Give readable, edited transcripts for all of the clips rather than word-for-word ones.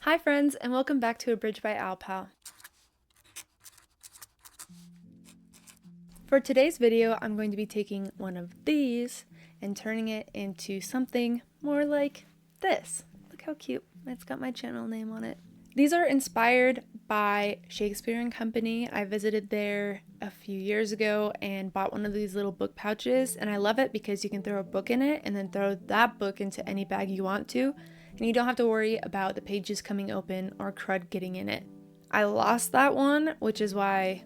Hi friends, and welcome back to A Bridge by Alpal. For today's video, I'm going to be taking one of these and turning it into something more like this. Look how cute. It's got my channel name on it. These are inspired by Shakespeare and Company. I visited there a few years ago and bought one of these little book pouches, and I love it because you can throw a book in it and then throw that book into any bag you want to, and you don't have to worry about the pages coming open or crud getting in it. I lost that one, which is why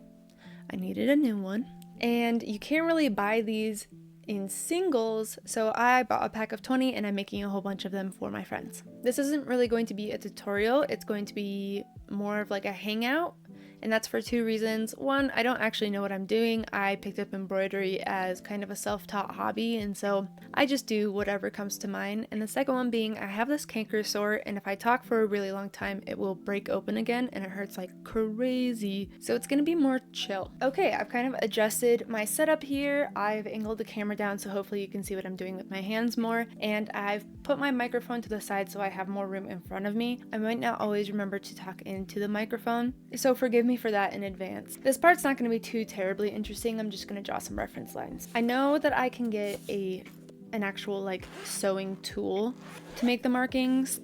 I needed a new one. And you can't really buy these in singles, so I bought a pack of 20 and I'm making a whole bunch of them for my friends. This isn't really going to be a tutorial, it's going to be more of like a hangout, and that's for two reasons. One, I don't actually know what I'm doing. I picked up embroidery as kind of a self-taught hobby, and so I just do whatever comes to mind. And the second one being, I have this canker sore, and if I talk for a really long time, it will break open again, and it hurts like crazy. So it's gonna be more chill. Okay, I've kind of adjusted my setup here. I've angled the camera down so hopefully you can see what I'm doing with my hands more, and I've put my microphone to the side so I have more room in front of me. I might not always remember to talk into the microphone, so forgive me for that in advance. This part's not going to be too terribly interesting. I'm just going to draw some reference lines. I know that I can get an actual like sewing tool to make the markings,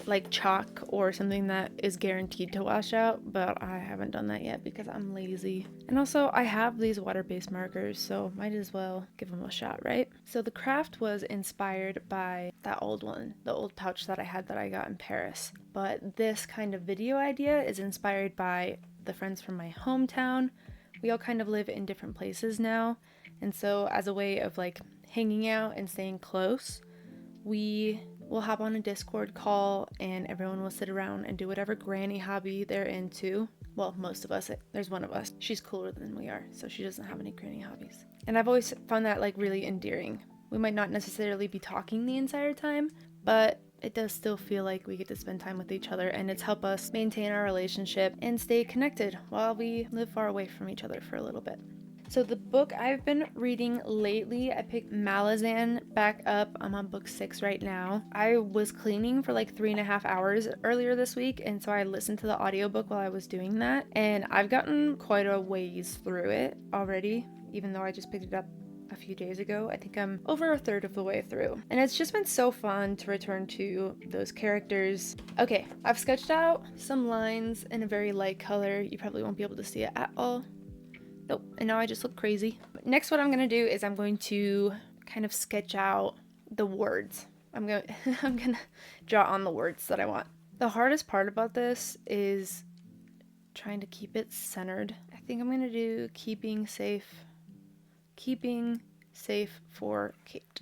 like chalk or something that is guaranteed to wash out, but I haven't done that yet because I'm lazy. And also I have these water-based markers, so might as well give them a shot, right? So the craft was inspired by that old one, the old pouch that I had that I got in Paris. But this kind of video idea is inspired by the friends from my hometown. We all kind of live in different places now, and so as a way of like hanging out and staying close, we'll hop on a Discord call and everyone will sit around and do whatever granny hobby they're into. Well, most of us. There's one of us. She's cooler than we are, so she doesn't have any granny hobbies. And I've always found that like really endearing. We might not necessarily be talking the entire time, but it does still feel like we get to spend time with each other, and it's helped us maintain our relationship and stay connected while we live far away from each other for a little bit. So the book I've been reading lately, I picked Malazan back up. I'm on book 6 right now. I was cleaning for like 3.5 hours earlier this week, and so I listened to the audiobook while I was doing that, and I've gotten quite a ways through it already, even though I just picked it up a few days ago. I think I'm over a third of the way through, and it's just been so fun to return to those characters. Okay, I've sketched out some lines in a very light color. You probably won't be able to see it at all. Nope, and now I just look crazy. Next, what I'm gonna do is I'm going to kind of sketch out the words. I'm gonna draw on the words that I want. The hardest part about this is trying to keep it centered. I think I'm gonna do keeping safe for Kate.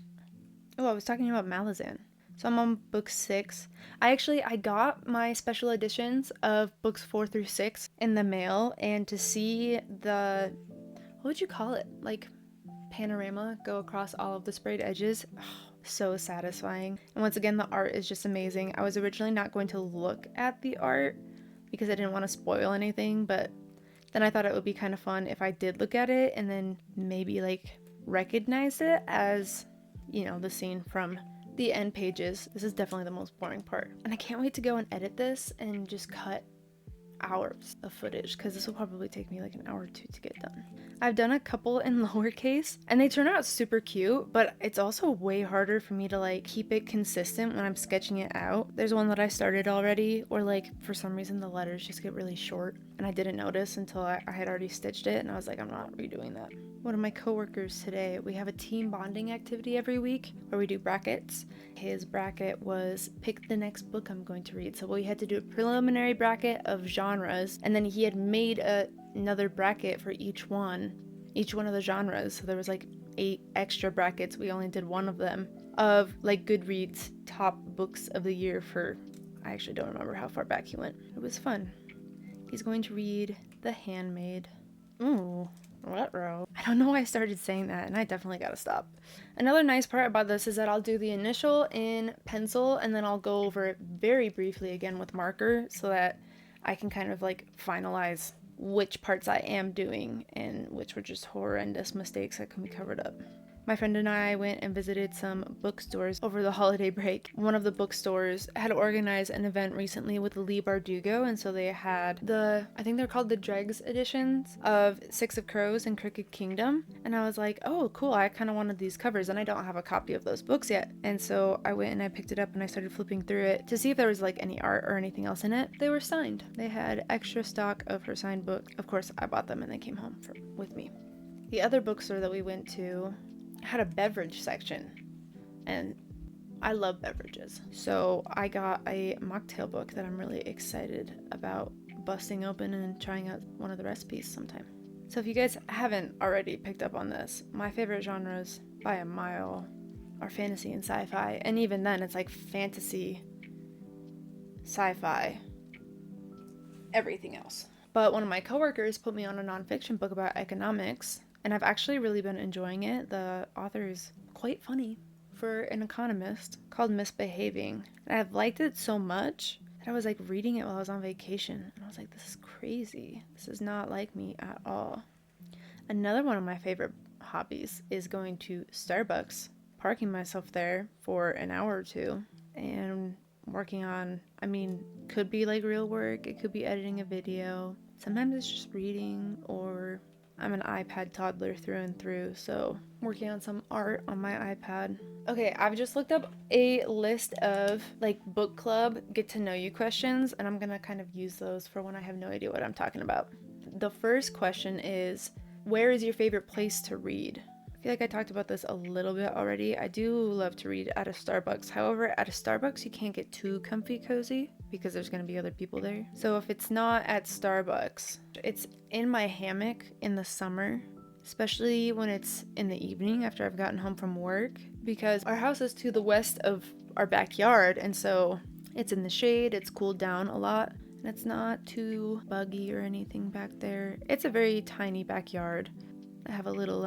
Oh, I was talking about Malazan. So I'm on book 6. I got my special editions of books 4 through 6 in the mail, and to see the, what would you call it? Like panorama go across all of the sprayed edges. Oh, so satisfying. And once again, the art is just amazing. I was originally not going to look at the art because I didn't want to spoil anything, but then I thought it would be kind of fun if I did look at it and then maybe like recognize it as, you know, the scene from the end pages. This is definitely the most boring part. And I can't wait to go and edit this and just cut hours of footage, because this will probably take me like an hour or two to get done. I've done a couple in lowercase and they turn out super cute, but it's also way harder for me to like keep it consistent when I'm sketching it out. There's one that I started already, or like for some reason the letters just get really short and I didn't notice until I had already stitched it, and I was like, I'm not redoing that. One of my coworkers today, we have a team bonding activity every week where we do brackets. His bracket was pick the next book I'm going to read. So we had to do a preliminary bracket of genres, and then he had made another bracket for each one of the genres. So there was like 8 extra brackets. We only did one of them, of like Goodreads top books of the year for, I actually don't remember how far back he went. It was fun. He's going to read The Handmaid. Ooh. What row? I don't know why I started saying that, and I definitely gotta stop. Another nice part about this is that I'll do the initial in pencil, and then I'll go over it very briefly again with marker so that I can kind of like finalize which parts I am doing and which were just horrendous mistakes that can be covered up. My friend and I went and visited some bookstores over the holiday break. One of the bookstores had organized an event recently with Lee Bardugo, and so they had I think they're called the Dregs editions of Six of Crows and Crooked Kingdom. And I was like, oh, cool, I kind of wanted these covers, and I don't have a copy of those books yet. And so I went and I picked it up and I started flipping through it to see if there was like any art or anything else in it. They were signed. They had extra stock of her signed book. Of course, I bought them and they came home with me. The other bookstore that we went to had a beverage section, and I love beverages, so I got a mocktail book that I'm really excited about busting open and trying out one of the recipes sometime. So if you guys haven't already picked up on this, my favorite genres by a mile are fantasy and sci-fi, and even then it's like fantasy, sci-fi, everything else. But one of my coworkers put me on a nonfiction book about economics, and I've actually really been enjoying it. The author is quite funny for an economist, called Misbehaving. And I've liked it so much that I was like reading it while I was on vacation. And I was like, this is crazy. This is not like me at all. Another one of my favorite hobbies is going to Starbucks, parking myself there for an hour or two, and working on, could be like real work. It could be editing a video. Sometimes it's just reading, or I'm an iPad toddler through and through, so working on some art on my iPad. Okay, I've just looked up a list of like book club get to know you questions, and I'm gonna kind of use those for when I have no idea what I'm talking about. The first question is, where is your favorite place to read? I feel like I talked about this a little bit already. I do love to read at a Starbucks. However, at a Starbucks, you can't get too comfy cozy because there's going to be other people there. So if it's not at Starbucks, it's in my hammock in the summer, especially when it's in the evening after I've gotten home from work, because our house is to the west of our backyard, and so it's in the shade, it's cooled down a lot, and it's not too buggy or anything back there. It's a very tiny backyard. I have a little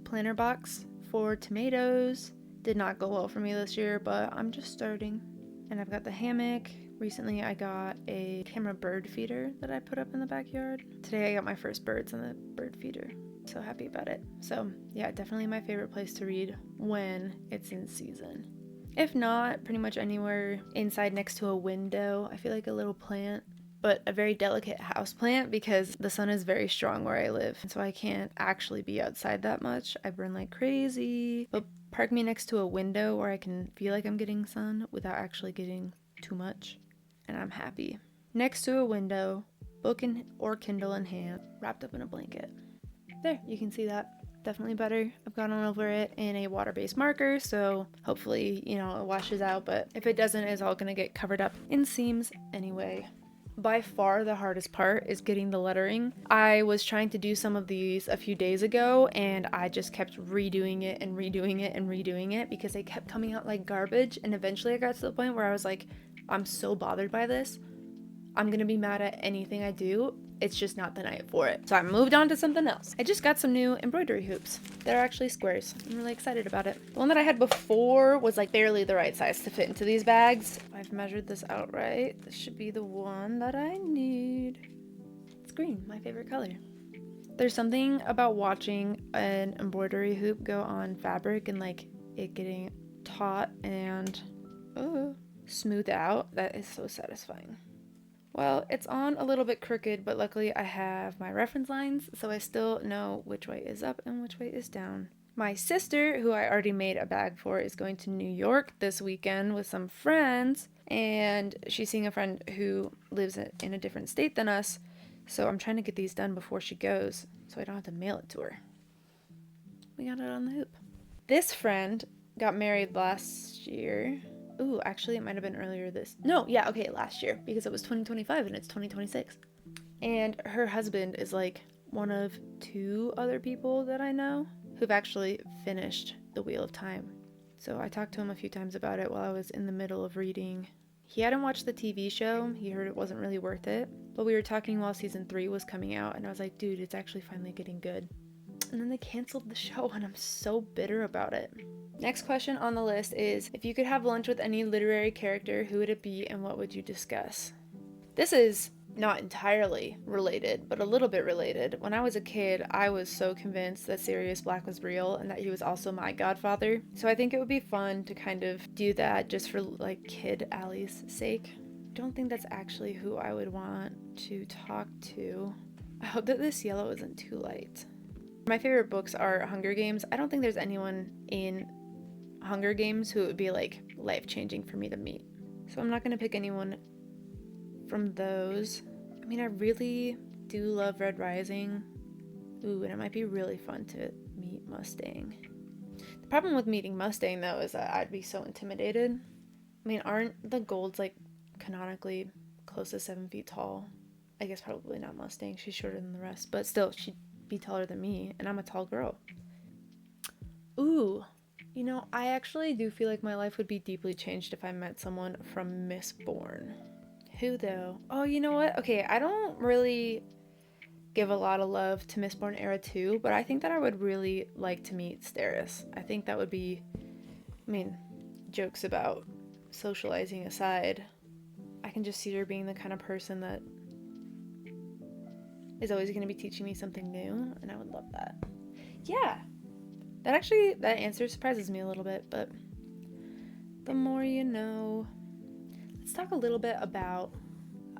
planter box for tomatoes. Did not go well for me this year, but I'm just starting. And I've got the hammock. Recently I got a camera bird feeder that I put up in the backyard. Today I got my first birds on the bird feeder. So happy about it. So yeah, definitely my favorite place to read when it's in season. If not, pretty much anywhere inside next to a window. I feel like a little plant, but a very delicate house plant because the sun is very strong where I live. So I can't actually be outside that much. I burn like crazy. But park me next to a window where I can feel like I'm getting sun without actually getting too much, and I'm happy. Next to a window, book or Kindle in hand, wrapped up in a blanket. There, you can see that. Definitely better. I've gone over it in a water-based marker, so hopefully, it washes out, but if it doesn't, it's all gonna get covered up in seams anyway. By far the hardest part is getting the lettering. I was trying to do some of these a few days ago, and I just kept redoing it and redoing it and redoing it because they kept coming out like garbage, and eventually I got to the point where I was like, I'm so bothered by this. I'm gonna be mad at anything I do. It's just not the night for it. So I moved on to something else. I just got some new embroidery hoops. They're actually squares. I'm really excited about it. The one that I had before was like barely the right size to fit into these bags. I've measured this out right. This should be the one that I need. It's green, my favorite color. There's something about watching an embroidery hoop go on fabric and like it getting taut and smooth out. That is so satisfying. Well, it's on a little bit crooked, but luckily I have my reference lines, so I still know which way is up and which way is down. My sister, who I already made a bag for, is going to New York this weekend with some friends, and she's seeing a friend who lives in a different state than us, so I'm trying to get these done before she goes, so I don't have to mail it to her. We got it on the hoop. This friend got married last year. Ooh, actually, it might have been earlier last year, because it was 2025 and it's 2026. And her husband is like one of 2 other people that I know who've actually finished The Wheel of Time. So I talked to him a few times about it while I was in the middle of reading. He hadn't watched the TV show. He heard it wasn't really worth it. But we were talking while season 3 was coming out, and I was like, dude, it's actually finally getting good. And then they canceled the show, and I'm so bitter about it. Next question on the list is, if you could have lunch with any literary character, who would it be and what would you discuss? This is not entirely related, but a little bit related. When I was a kid, I was so convinced that Sirius Black was real and that he was also my godfather. So I think it would be fun to kind of do that just for like kid Allie's sake. Don't think that's actually who I would want to talk to. I hope that this yellow isn't too light. My favorite books are Hunger Games. I don't think there's anyone in Hunger Games who it would be like life-changing for me to meet. So I'm not going to pick anyone from those. I mean, I really do love Red Rising. Ooh, and it might be really fun to meet Mustang. The problem with meeting Mustang, though, is that I'd be so intimidated. I mean, aren't the Golds, like, canonically close to 7 feet tall? I guess probably not Mustang. She's shorter than the rest. But still, she'd be taller than me, and I'm a tall girl. Ooh. You know, I actually do feel like my life would be deeply changed if I met someone from Mistborn. Who, though? Oh, you know what? Okay, I don't really give a lot of love to Mistborn Era 2, but I think that I would really like to meet Steris. I think that would be, I mean, jokes about socializing aside, I can just see her being the kind of person that is always going to be teaching me something new, and I would love that. Yeah, that answer surprises me a little bit, but the more you know. Let's talk a little bit about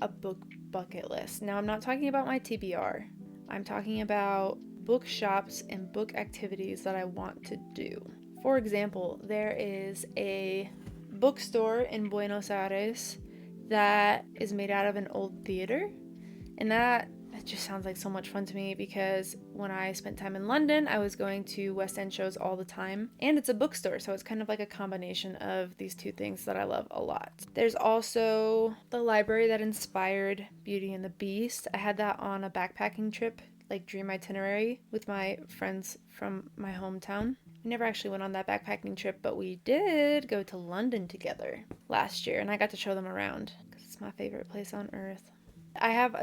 a book bucket list. Now, I'm not talking about my TBR. I'm talking about bookshops and book activities that I want to do. For example, there is a bookstore in Buenos Aires that is made out of an old theater, and that just sounds like so much fun to me because when I spent time in London, I was going to West End shows all the time, and it's a bookstore, so it's kind of like a combination of these two things that I love a lot. There's also the library that inspired Beauty and the Beast. I had that on a backpacking trip, like dream itinerary, with my friends from my hometown. We never actually went on that backpacking trip, but we did go to London together last year, and I got to show them around because it's my favorite place on earth. I have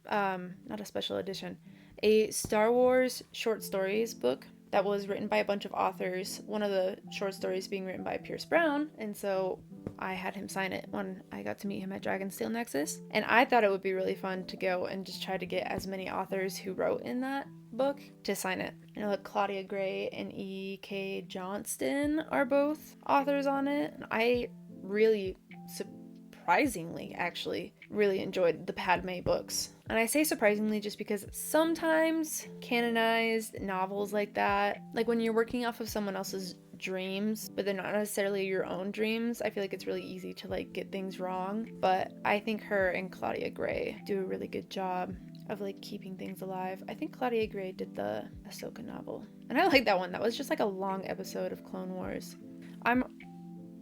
not a special edition, a Star Wars short stories book that was written by a bunch of authors, one of the short stories being written by Pierce Brown, and so I had him sign it when I got to meet him at Dragonsteel Nexus, and I thought it would be really fun to go and just try to get as many authors who wrote in that book to sign it. I know that Claudia Gray and E.K. Johnston are both authors on it, and I really surprisingly actually really enjoyed the Padme books. And I say surprisingly just because sometimes canonized novels like that, like when you're working off of someone else's dreams, but they're not necessarily your own dreams, I feel like it's really easy to like get things wrong. But I think her and Claudia Gray do a really good job of like keeping things alive. I think Claudia Gray did the Ahsoka novel, and I like that one. That was just like a long episode of Clone Wars. I'm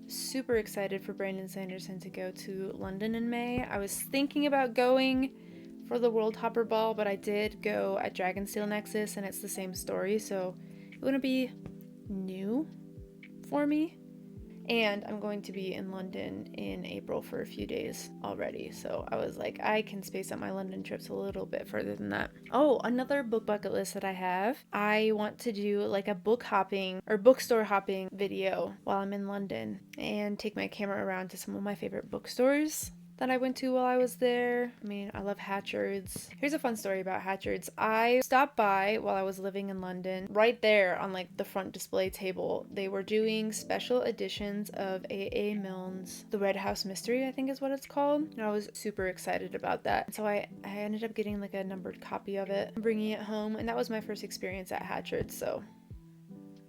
super excited for Brandon Sanderson to go to London in May. I was thinking about going for the World Hopper Ball, but I did go at Dragonsteel Nexus, and it's the same story, so it wouldn't be new for me. And I'm going to be in London in April for a few days already, so I was like, I can space out my London trips a little bit further than that. Oh, another book bucket list that I have. I want to do like a book hopping or bookstore hopping video while I'm in London and take my camera around to some of my favorite bookstores that I went to while I was there. I mean, I love Hatchard's. Here's a fun story about Hatchard's. I stopped by while I was living in London. Right there on like the front display table, they were doing special editions of A.A. Milne's The Red House Mystery, I think is what it's called. And I was super excited about that. So I ended up getting like a numbered copy of it and bringing it home. And that was my first experience at Hatchard's, so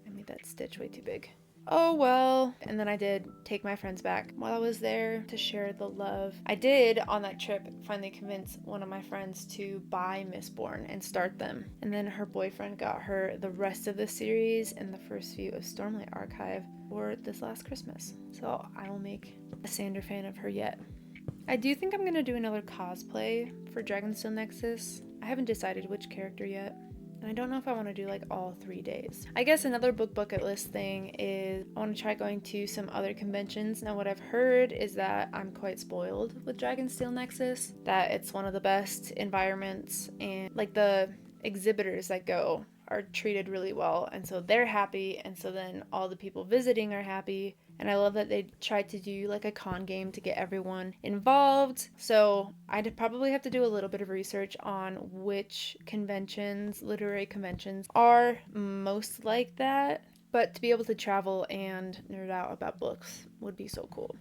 I made that stitch way too big. Oh well. And then I did take my friends back while I was there to share the love. I did on that trip finally convince one of my friends to buy Mistborn and start them. And then her boyfriend got her the rest of the series and the first few of Stormlight Archive for this last Christmas. So I will make a Sander fan of her yet. I do think I'm going to do another cosplay for Dragonsteel Nexus. I haven't decided which character yet. And I don't know if I want to do like all 3 days. I guess another book bucket list thing is I want to try going to some other conventions. Now what I've heard is that I'm quite spoiled with Dragonsteel Nexus, that it's one of the best environments, and like the exhibitors that go are treated really well, and so they're happy, and so then all the people visiting are happy, And I love that they tried to do like a con game to get everyone involved. So I'd probably have to do a little bit of research on which conventions, literary conventions, are most like that. But to be able to travel and nerd out about books would be so cool.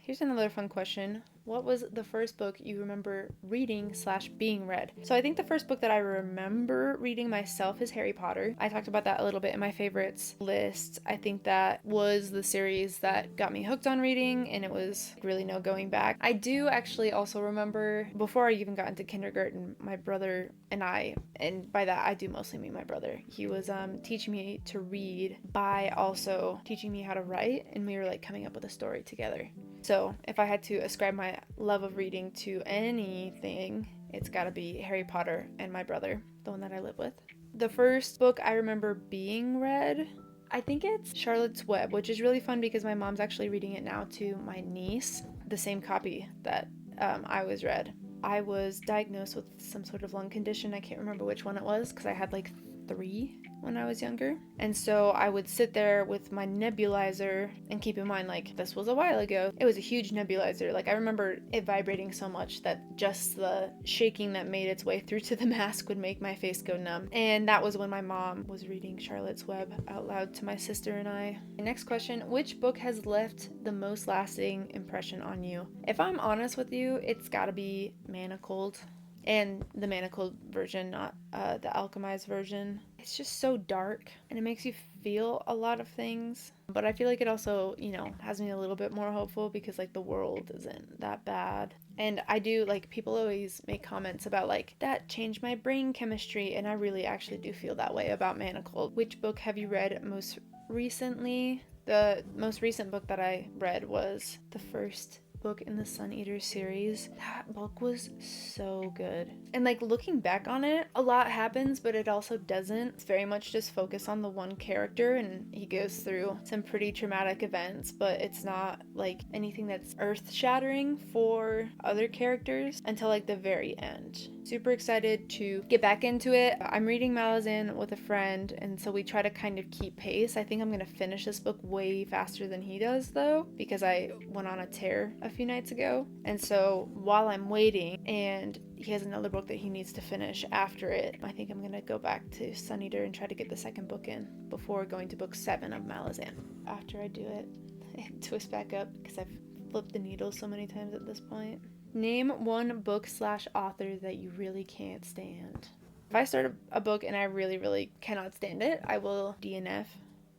Here's another fun question. What was the first book you remember reading / being read? So I think the first book that I remember reading myself is Harry Potter. I talked about that a little bit in my favorites list. I think that was the series that got me hooked on reading, and it was really no going back. I do actually also remember, before I even got into kindergarten, my brother and I, and by that I do mostly mean my brother, he was teaching me to read by also teaching me how to write, and we were like coming up with a story together. So if I had to ascribe my love of reading to anything, it's gotta be Harry Potter and my brother, the one that I live with. The first book I remember being read, I think it's Charlotte's Web, which is really fun because my mom's actually reading it now to my niece, the same copy that I was read. I was diagnosed with some sort of lung condition. I can't remember which one it was because I had like 3 when I was younger. And so I would sit there with my nebulizer, and keep in mind, like, this was a while ago. It was a huge nebulizer. Like, I remember it vibrating so much that just the shaking that made its way through to the mask would make my face go numb. And that was when my mom was reading Charlotte's Web out loud to my sister and I. Next question, which book has left the most lasting impression on you? If I'm honest with you, it's gotta be Manacled. And the Manacled version, not the alchemized version. It's just so dark, and it makes you feel a lot of things. But I feel like it also, has me a little bit more hopeful because, like, the world isn't that bad. And I do, like, people always make comments about, like, that changed my brain chemistry, and I really actually do feel that way about Manacled. Which book have you read most recently? The most recent book that I read was the first book in the Sun Eater series. That book was so good. And like, looking back on it, a lot happens, but it also doesn't. It's very much just focused on the one character, and he goes through some pretty traumatic events, but it's not like anything that's earth-shattering for other characters until like the very end. Super excited to get back into it. I'm reading Malazan with a friend, and so we try to kind of keep pace. I think I'm gonna finish this book way faster than he does though, because I went on a tear a few nights ago. And so while I'm waiting, and he has another book that he needs to finish after it, I think I'm gonna go back to Sun Eater and try to get the second book in before going to book 7 of Malazan. After I do it, it twists back up because I've flipped the needle so many times at this point. Name one book / author that you really can't stand. If I start a book and I really, really cannot stand it, I will DNF.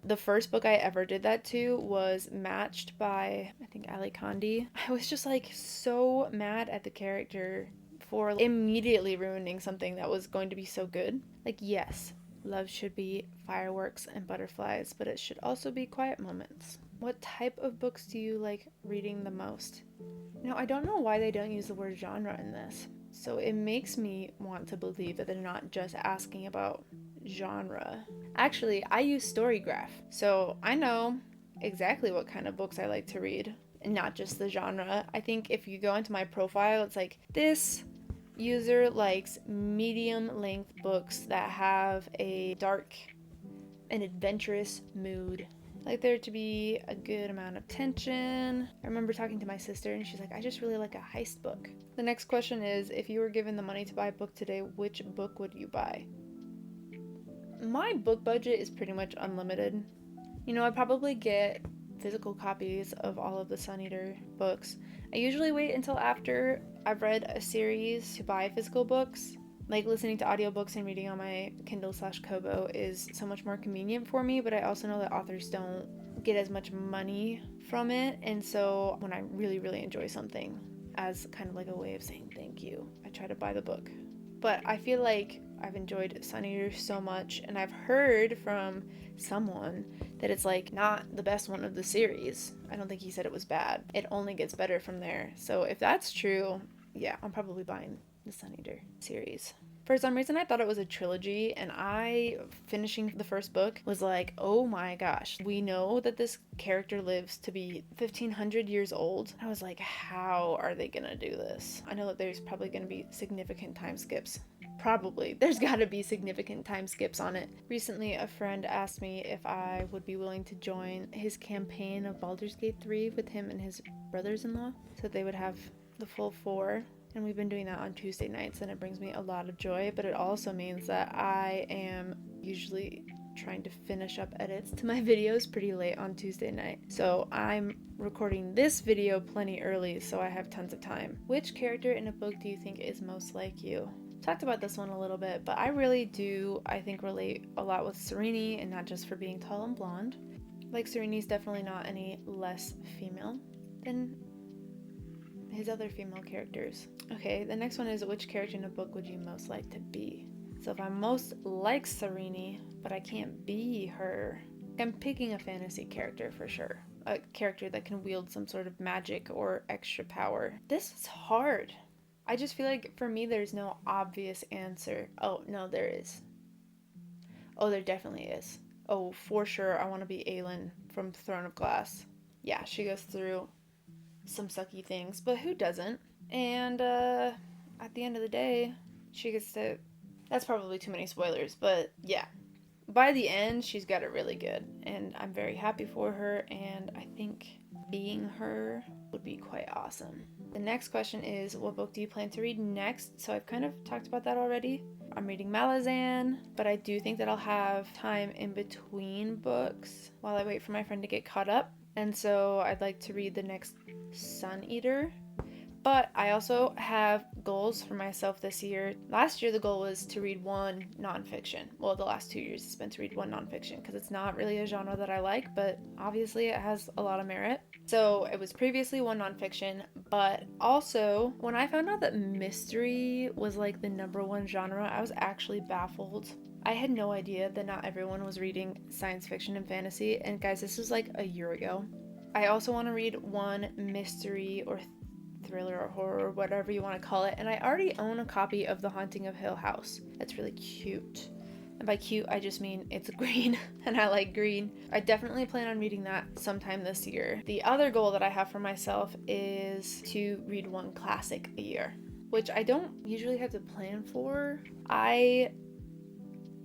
The first book I ever did that to was Matched by, I think, Ali Kandi. I was just like so mad at the character for immediately ruining something that was going to be so good. Like, yes, love should be fireworks and butterflies, but it should also be quiet moments. What type of books do you like reading the most? Now, I don't know why they don't use the word genre in this, so it makes me want to believe that they're not just asking about genre. Actually, I use Storygraph, so I know exactly what kind of books I like to read, and not just the genre. I think if you go into my profile, it's like, this user likes medium-length books that have a dark and adventurous mood. Like there to be a good amount of tension. I remember talking to my sister and she's like, I just really like a heist book. The next question is, if you were given the money to buy a book today, which book would you buy? My book budget is pretty much unlimited. I'd probably get physical copies of all of the Sun Eater books. I usually wait until after I've read a series to buy physical books. Like, listening to audiobooks and reading on my Kindle / Kobo is so much more convenient for me, but I also know that authors don't get as much money from it, and so when I really, really enjoy something, as kind of like a way of saying thank you, I try to buy the book. But I feel like I've enjoyed Sun Eater so much, and I've heard from someone that it's like not the best one of the series. I don't think he said it was bad. It only gets better from there. So if that's true, yeah, I'm probably buying the Sun Eater series. For some reason, I thought it was a trilogy, and finishing the first book, was like, oh my gosh, we know that this character lives to be 1,500 years old. I was like, how are they gonna do this? I know that there's probably gonna be significant time skips, probably. There's gotta be significant time skips on it. Recently, a friend asked me if I would be willing to join his campaign of Baldur's Gate 3 with him and his brothers-in-law, so they would have the full 4. And we've been doing that on Tuesday nights, and it brings me a lot of joy, but it also means that I am usually trying to finish up edits to my videos pretty late on Tuesday night. So I'm recording this video plenty early, so I have tons of time. Which character in a book do you think is most like you? Talked about this one a little bit, but I really do, I think, relate a lot with Serene, and not just for being tall and blonde. Like, Serene's definitely not any less female than his other female characters. Okay, the next one is, which character in a book would you most like to be? So if I'm most like Serene, but I can't be her, I'm picking a fantasy character for sure. A character that can wield some sort of magic or extra power. This is hard. I just feel like for me there's no obvious answer. Oh, no, there is. Oh, there definitely is. Oh, for sure, I want to be Aelin from Throne of Glass. Yeah, she goes through some sucky things, but who doesn't? And at the end of the day, she gets to... That's probably too many spoilers, but yeah. By the end, she's got it really good, and I'm very happy for her, and I think being her would be quite awesome. The next question is, what book do you plan to read next? So I've kind of talked about that already. I'm reading Malazan, but I do think that I'll have time in between books while I wait for my friend to get caught up. And so I'd like to read the next Sun Eater. But I also have goals for myself this year. Last year the goal was to read one nonfiction. Well, the last 2 years it's been to read one nonfiction because it's not really a genre that I like, but obviously it has a lot of merit. So it was previously one nonfiction, but also when I found out that mystery was like the #1 genre, I was actually baffled. I had no idea that not everyone was reading science fiction and fantasy, and guys, this was like a year ago. I also want to read one mystery or thriller or horror, whatever you want to call it, and I already own a copy of The Haunting of Hill House. That's really cute. And by cute, I just mean it's green, and I like green. I definitely plan on reading that sometime this year. The other goal that I have for myself is to read one classic a year, which I don't usually have to plan for. I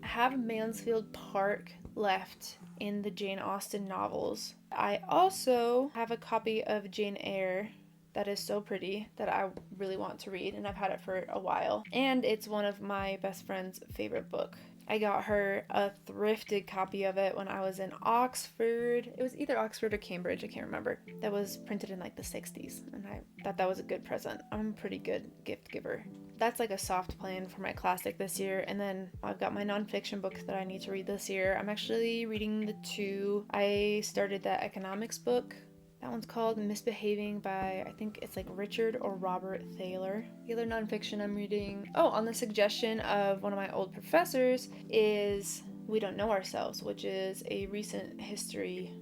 have Mansfield Park left in the Jane Austen novels. I also have a copy of Jane Eyre that is so pretty that I really want to read, and I've had it for a while. And it's one of my best friend's favorite book. I got her a thrifted copy of it when I was in Oxford. It was either Oxford or Cambridge, I can't remember. That was printed in like the 60s, and I thought that was a good present. I'm a pretty good gift giver. That's like a soft plan for my classic this year, and then I've got my nonfiction book that I need to read this year. I'm actually reading the 2. I started that economics book. That one's called Misbehaving by, I think it's like Richard or Robert Thaler. The other nonfiction I'm reading, on the suggestion of one of my old professors, is We Don't Know Ourselves, which is a recent history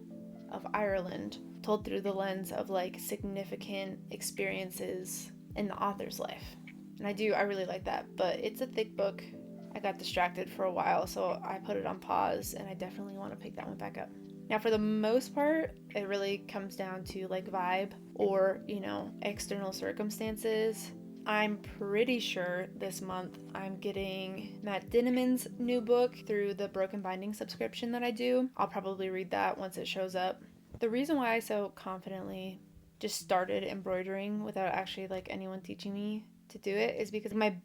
of Ireland told through the lens of like significant experiences in the author's life. And I really like that, but it's a thick book. I got distracted for a while, so I put it on pause, and I definitely want to pick that one back up. Now, for the most part, it really comes down to like vibe or, external circumstances. I'm pretty sure this month I'm getting Matt Dinniman's new book through the Broken Binding subscription that I do. I'll probably read that once it shows up. The reason why I so confidently just started embroidering without actually like anyone teaching me to do it is because my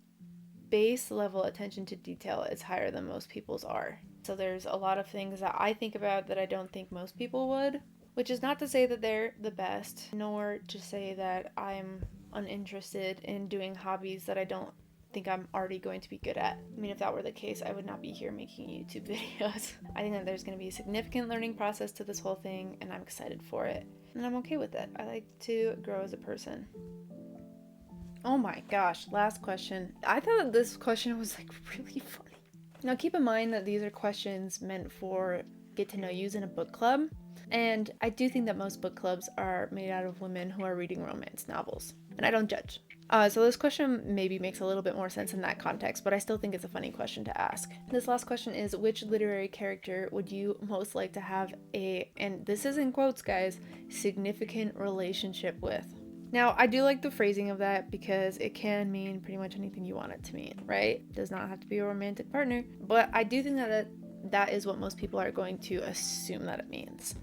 base level attention to detail is higher than most people's are. So there's a lot of things that I think about that I don't think most people would, which is not to say that they're the best, nor to say that I'm uninterested in doing hobbies that I don't think I'm already going to be good at. I mean, if that were the case, I would not be here making YouTube videos. I think that there's going to be a significant learning process to this whole thing, and I'm excited for it. And I'm okay with it. I like to grow as a person. Oh my gosh, last question. I thought that this question was like really funny. Now keep in mind that these are questions meant for get to know yous in a book club, and I do think that most book clubs are made out of women who are reading romance novels, and I don't judge. So this question maybe makes a little bit more sense in that context, but I still think it's a funny question to ask. This last question is, which literary character would you most like to have a, and this is in quotes guys, significant relationship with? Now, I do like the phrasing of that because it can mean pretty much anything you want it to mean, right? It does not have to be a romantic partner, but I do think that is what most people are going to assume that it means.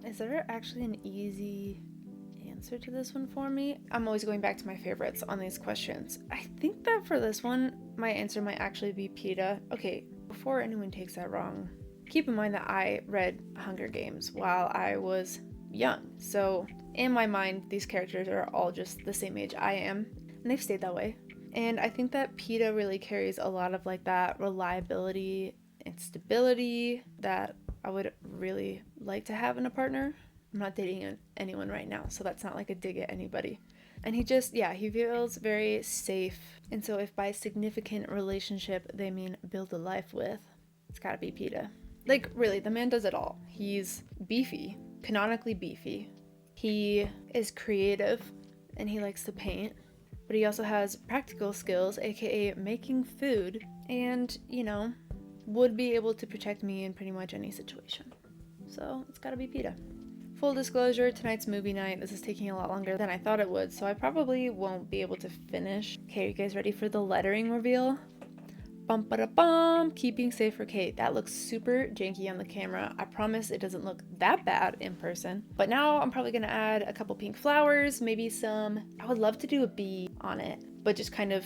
Is there actually an easy answer to this one for me? I'm always going back to my favorites on these questions. I think that for this one, my answer might actually be PETA. Okay, before anyone takes that wrong, keep in mind that I read Hunger Games while I was young. So in my mind, these characters are all just the same age I am, and they've stayed that way. And I think that PETA really carries a lot of like that reliability and stability that I would really like to have in a partner. I'm not dating anyone right now, so that's not like a dig at anybody. And he feels very safe. And so if by significant relationship they mean build a life with, it's gotta be PETA. Like, really, the man does it all. He's beefy, canonically beefy. He is creative, and he likes to paint. But he also has practical skills, aka making food, and, would be able to protect me in pretty much any situation. So, it's gotta be PETA. Full disclosure, tonight's movie night, this is taking a lot longer than I thought it would, so I probably won't be able to finish. Okay, are you guys ready for the lettering reveal? Bum ba da bum, keeping safe for Kate. That looks super janky on the camera. I promise it doesn't look that bad in person. But now I'm probably gonna add a couple pink flowers, maybe I would love to do a bee on it, but just kind of,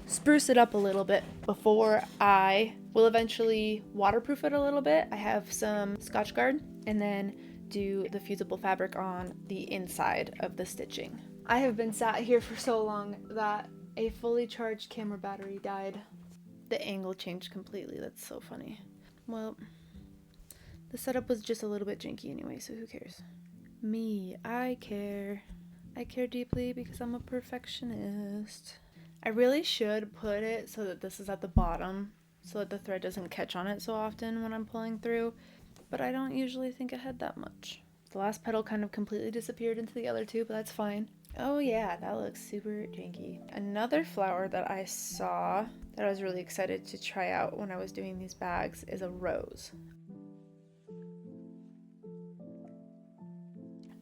spruce it up a little bit before I will eventually waterproof it a little bit. I have some Scotch Guard and then do the fusible fabric on the inside of the stitching. I have been sat here for so long that a fully charged camera battery died. The angle changed completely. That's so funny. Well, the setup was just a little bit janky anyway, so who cares? Me, I care. I care deeply because I'm a perfectionist. I really should put it so that this is at the bottom so that the thread doesn't catch on it so often when I'm pulling through, but I don't usually think ahead that much. The last petal kind of completely disappeared into the other two, but that's fine. Oh yeah, that looks super janky. Another flower that I saw that I was really excited to try out when I was doing these bags is a rose.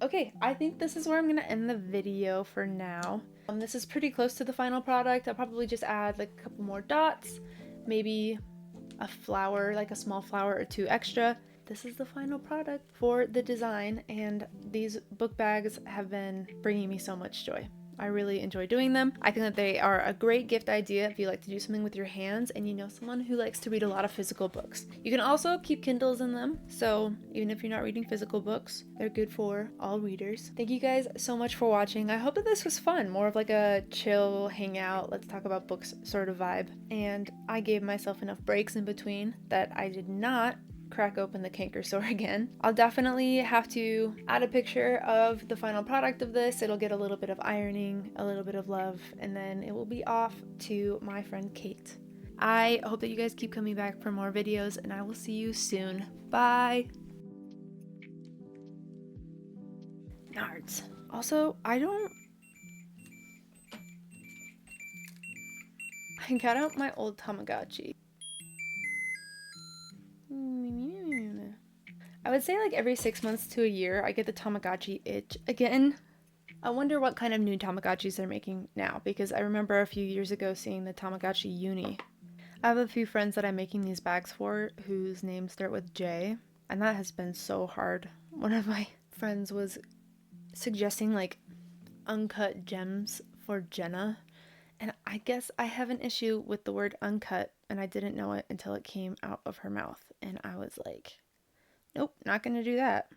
Okay, I think this is where I'm gonna end the video for now. This is pretty close to the final product. I'll probably just add like a couple more dots, maybe a flower, like a small flower or two extra. This is the final product for the design, and these book bags have been bringing me so much joy. I really enjoy doing them. I think that they are a great gift idea if you like to do something with your hands and you know someone who likes to read a lot of physical books. You can also keep Kindles in them, so even if you're not reading physical books, they're good for all readers. Thank you guys so much for watching. I hope that this was fun, more of like a chill hangout, let's talk about books sort of vibe. And I gave myself enough breaks in between that I did not crack open the canker sore again. I'll definitely have to add a picture of the final product of this. It'll get a little bit of ironing, a little bit of love, and then it will be off to my friend Kate. I hope that you guys keep coming back for more videos, and I will see you soon. Bye! Nards. Also, I got out my old Tamagotchi. I would say like every 6 months to a year, I get the Tamagotchi itch again. I wonder what kind of new Tamagotchis they're making now, because I remember a few years ago seeing the Tamagotchi Uni. I have a few friends that I'm making these bags for whose names start with J, and that has been so hard. One of my friends was suggesting like uncut gems for Jenna, and I guess I have an issue with the word uncut, and I didn't know it until it came out of her mouth, and I was like, nope, not gonna do that.